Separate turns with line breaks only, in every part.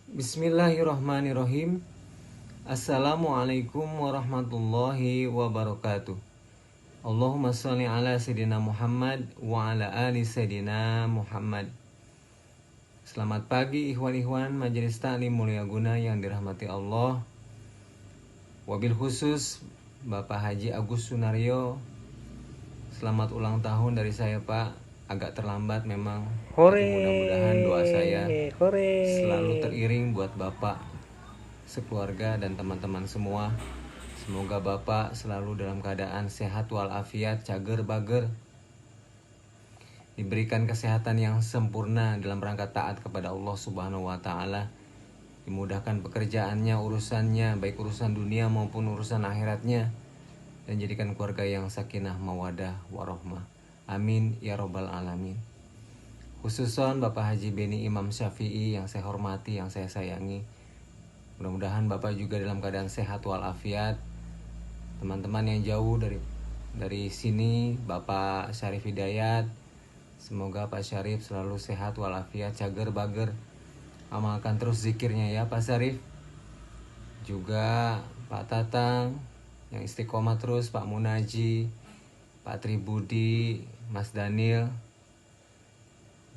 Bismillahirrahmanirrahim. Assalamualaikum warahmatullahi wabarakatuh. Allahumma sholli ala Sayyidina Muhammad wa ala ali Sayyidina Muhammad. Selamat pagi ikhwan-ikhwan Majelis Ta'lim Mulyaguna yang dirahmati Allah. Wabil khusus Bapak Haji Agus Sunaryo, selamat ulang tahun dari saya Pak. Agak terlambat memang, tapi mudah-mudahan doa saya selalu teriring buat Bapak, sekeluarga dan teman-teman semua. Semoga Bapak selalu dalam keadaan sehat walafiat, cager bager, diberikan kesehatan yang sempurna dalam rangka taat kepada Allah Subhanahu wa Ta'ala, dimudahkan pekerjaannya, urusannya, baik urusan dunia maupun urusan akhiratnya, dan jadikan keluarga yang sakinah mawadah warahmah. Amin ya robbal alamin. Khususon Bapak Haji Beni Imam Syafi'i yang saya hormati, yang saya sayangi. Mudah-mudahan Bapak juga dalam keadaan sehat walafiat. Teman-teman yang jauh dari sini, Bapak Syarif Hidayat, semoga Pak Syarif selalu sehat walafiat, cager bager. Amalkan terus zikirnya ya Pak Syarif. Juga Pak Tatang yang istiqomah terus, Pak Munaji, Pak Tribudi, Mas Daniel,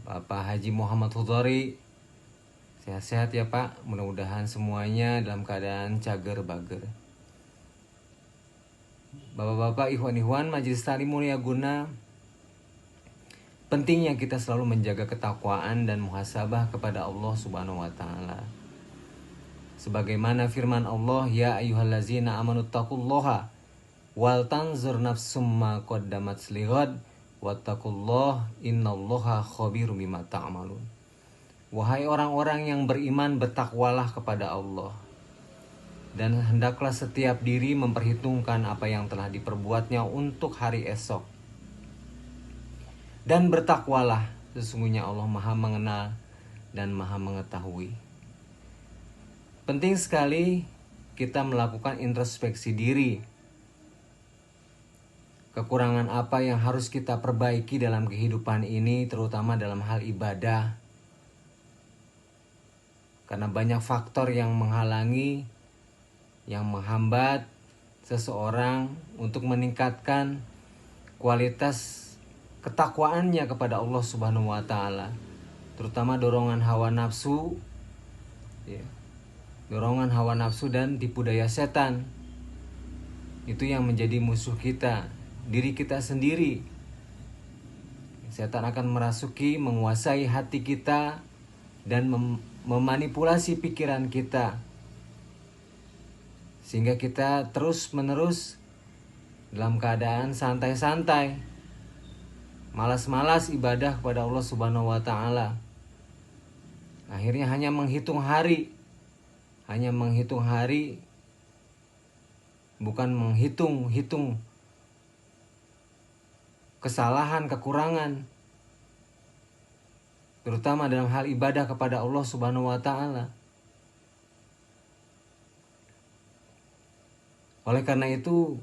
Bapak Haji Muhammad Hudhari. Sehat-sehat ya Pak, mudah-mudahan semuanya dalam keadaan cager bager. Bapak-bapak, ikhwan-ikhwan Majelis Ta'lim Mulyaguna, pentingnya kita selalu menjaga ketakwaan dan muhasabah kepada Allah Subhanahu wa Ta'ala. Sebagaimana firman Allah, ya ayyuhallazina amanu taqullaha wal tanzur nafsum ma qaddamat lighad wattaqullah innallaha khabirum bima ta'malun. Wahai orang-orang yang beriman, bertakwalah kepada Allah, dan hendaklah setiap diri memperhitungkan apa yang telah diperbuatnya untuk hari esok. Dan bertakwalah, sesungguhnya Allah Maha mengenal dan Maha mengetahui. Penting sekali kita melakukan introspeksi diri. Kekurangan apa yang harus kita perbaiki dalam kehidupan ini, terutama dalam hal ibadah. Karena banyak faktor yang menghalangi, yang menghambat seseorang untuk meningkatkan kualitas ketakwaannya kepada Allah Subhanahu wa Ta'ala. Terutama dorongan hawa nafsu, ya. Dorongan hawa nafsu dan tipu daya setan. Itu yang menjadi musuh kita, diri kita sendiri. Setan akan merasuki, menguasai hati kita dan memanipulasi pikiran kita, sehingga kita terus-menerus dalam keadaan santai-santai, malas-malas ibadah kepada Allah Subhanahu wa Ta'ala. Akhirnya hanya menghitung hari, bukan menghitung kesalahan, kekurangan, terutama dalam hal ibadah kepada Allah Subhanahu wa Ta'ala. Oleh karena itu,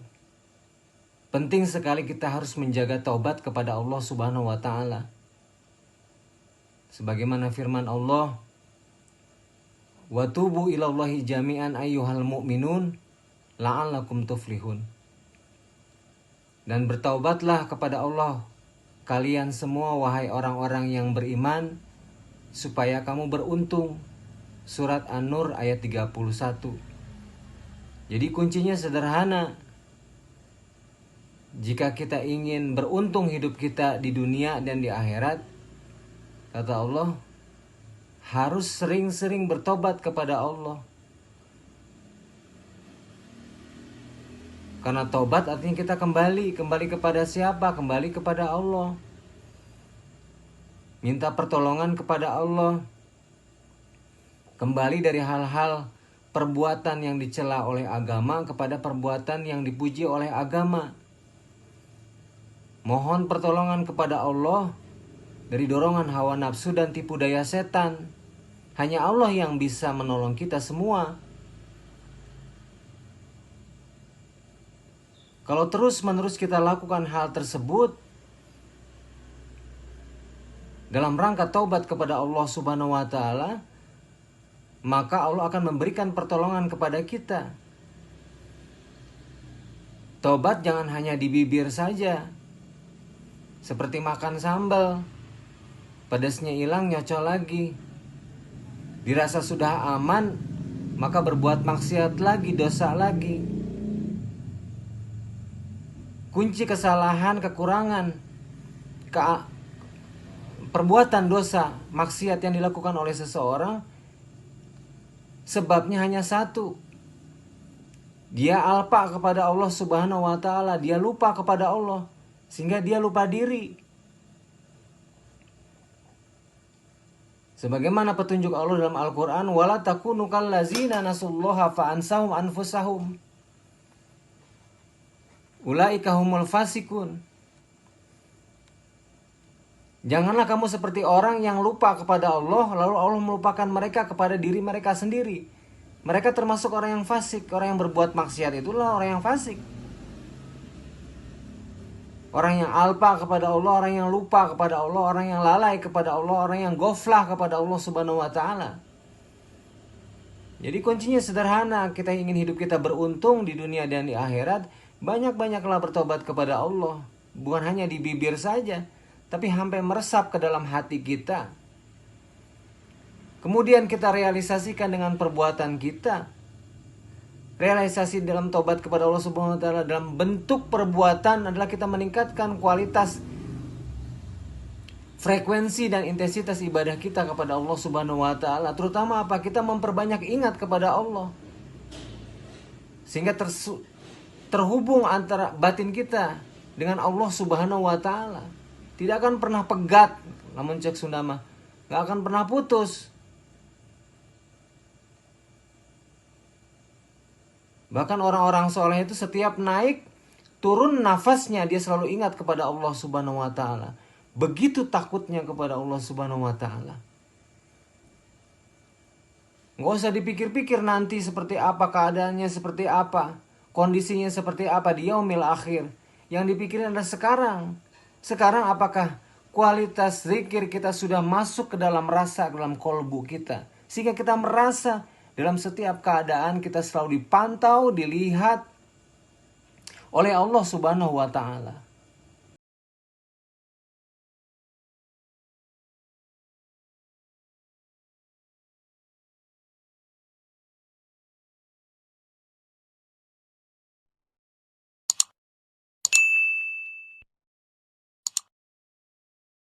penting sekali kita harus menjaga taubat kepada Allah Subhanahu wa Ta'ala. Sebagaimana firman Allah, wa tubu ilallahi jami'an ayyuhal mu'minun la'allakum tuflihun. Dan bertaubatlah kepada Allah kalian semua wahai orang-orang yang beriman, supaya kamu beruntung. Surat An-Nur ayat 31. Jadi kuncinya sederhana. Jika kita ingin beruntung hidup kita di dunia dan di akhirat, kata Allah, harus sering-sering bertobat kepada Allah. Karena tobat artinya kita kembali kepada siapa? Kembali kepada Allah. Minta pertolongan kepada Allah. Kembali dari hal-hal perbuatan yang dicela oleh agama kepada perbuatan yang dipuji oleh agama. Mohon pertolongan kepada Allah dari dorongan hawa nafsu dan tipu daya setan. Hanya Allah yang bisa menolong kita semua. Kalau terus-menerus kita lakukan hal tersebut dalam rangka taubat kepada Allah Subhanahu wa Ta'ala, maka Allah akan memberikan pertolongan kepada kita. Tobat jangan hanya di bibir saja. Seperti makan sambal, pedasnya hilang, nyocol lagi. Dirasa sudah aman, maka berbuat maksiat lagi, dosa lagi. Kunci kesalahan, kekurangan, perbuatan dosa, maksiat yang dilakukan oleh seseorang, sebabnya hanya satu. Dia alpa kepada Allah Subhanahu wa ta'ala. Dia lupa kepada Allah, sehingga dia lupa diri. Sebagaimana petunjuk Allah dalam Al-Quran, wala takunu kallazina nasullaha fa'ansahum anfusahum ulaika humul fasikun. Janganlah kamu seperti orang yang lupa kepada Allah, lalu Allah melupakan mereka kepada diri mereka sendiri. Mereka termasuk orang yang fasik. Orang yang berbuat maksiat itulah orang yang fasik. Orang yang alpa kepada Allah, orang yang lupa kepada Allah, orang yang lalai kepada Allah, orang yang goflah kepada Allah Subhanahu wa ta'ala. Jadi kuncinya sederhana. Kita ingin hidup kita beruntung di dunia dan di akhirat, banyak-banyaklah bertobat kepada Allah. Bukan hanya di bibir saja, tapi sampai meresap ke dalam hati kita. Kemudian kita realisasikan dengan perbuatan kita. Realisasi dalam tobat kepada Allah Subhanahu wa ta'ala dalam bentuk perbuatan adalah kita meningkatkan kualitas, frekuensi dan intensitas ibadah kita kepada Allah Subhanahu wa ta'ala. Terutama apa? Kita memperbanyak ingat kepada Allah. Sehingga terhubung antara batin kita dengan Allah Subhanahu wa ta'ala. Tidak akan pernah pegat, namun cek Sunda mah, gak akan pernah putus. Bahkan orang-orang soleh itu setiap naik turun nafasnya dia selalu ingat kepada Allah Subhanahu wa ta'ala. Begitu takutnya kepada Allah Subhanahu wa ta'ala. Gak usah dipikir-pikir nanti seperti apa keadaannya, seperti apa kondisinya, seperti apa di yaumil akhir. Yang dipikirin adalah sekarang. Sekarang apakah kualitas zikir kita sudah masuk ke dalam rasa, ke dalam kolbu kita, sehingga kita merasa dalam setiap keadaan kita selalu dipantau, dilihat oleh Allah Subhanahu wa ta'ala.